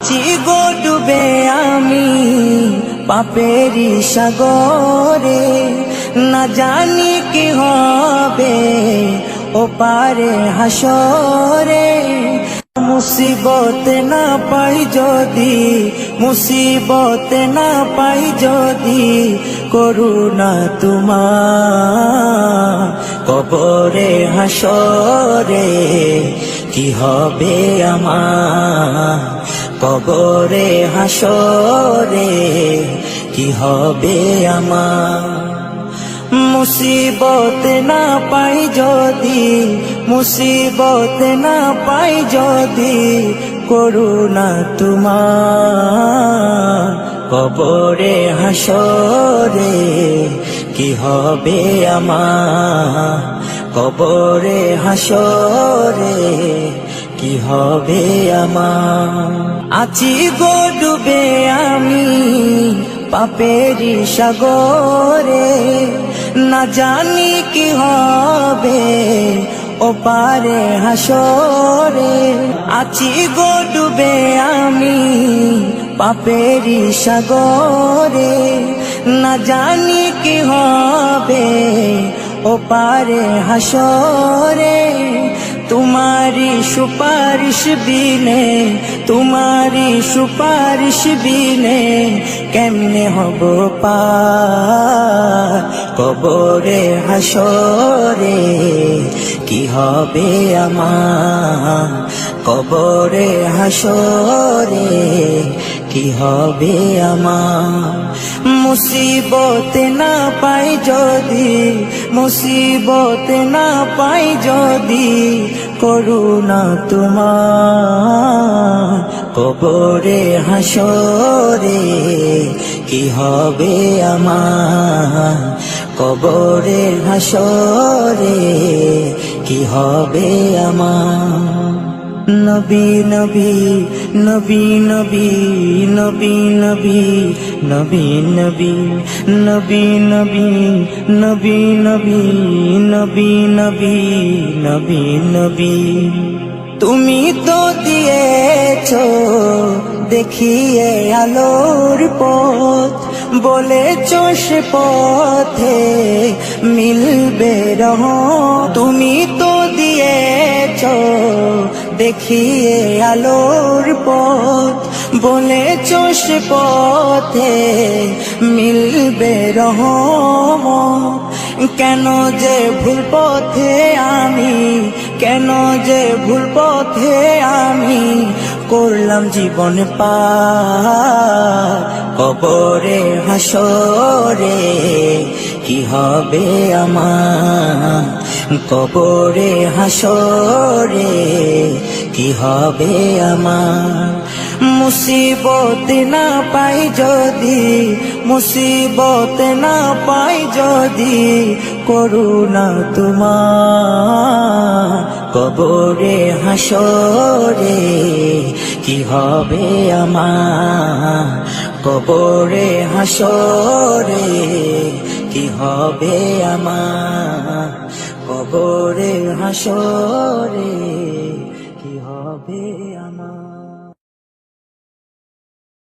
আছি গো ডুবে আমি পাপেরি সাগরে, না জানি কি হবে ও পারে হাসরে। মুসিবত না পাই যদি, মুসিবত না পাই যদি, করুণা তোমার কবরে হাসরে কি হবে আমার, কবরে হাসরে কি হবে আমার। মুসিবত না পাই যদি, মুসিবত না পাই যদি, করুণা তোমার কবরে হাসরে কি হবে আমার, কবরে হাসরে কি হবে আমার। আছি গো ডুবে আমি পাপেরি সাগরে, না জানি কি হবে ও পারে হাসরে। আছি গো ডুবে আমি পাপেরি সাগরে, না জানি কি হবে ও পারে হাসরে। तुम्हारी सुपारिश बिने, तुम्हारी सुपारिश बिने केमने हबो पार कबरे हासरे की हबे आमार, कबरे हासरे की हबे आमार। मुसीबत ना पाई जदि, मुसीबत ना पाई जदि, করুণা তোমার কবরে হাসরে কি হবে আমার, কবরে হাসরে কি হবে আমার। নবী নবী নবী নবী নবী নবী নবী নবী নবী নবী নবী নবী নবী নবী নবী নবী। তুমি তো দিয়েছো দেখিয়ে আলোর পথ, বলেছো সে পথে মিলবে রহমত। তুমি তো দিয়েছো দেখিয়ে আলোর পথ, বলেছো সে পথে মিলবে রহমত। কেন যে ভুল পথে আমি, কেন যে ভুল পথে আমি করলাম জীবন পার কবরে হাসরে কি হবে আমার, কবরে হাসরে কি হবে আমার। মুসিবত না পাই যদি, মুসিবত না পাই যদি, করুণা তোমার কবরে হাসরে কি হবে আমার, কবরে হাসরে কি হবে আমার, কবরে হাসরে কি হবে আমার।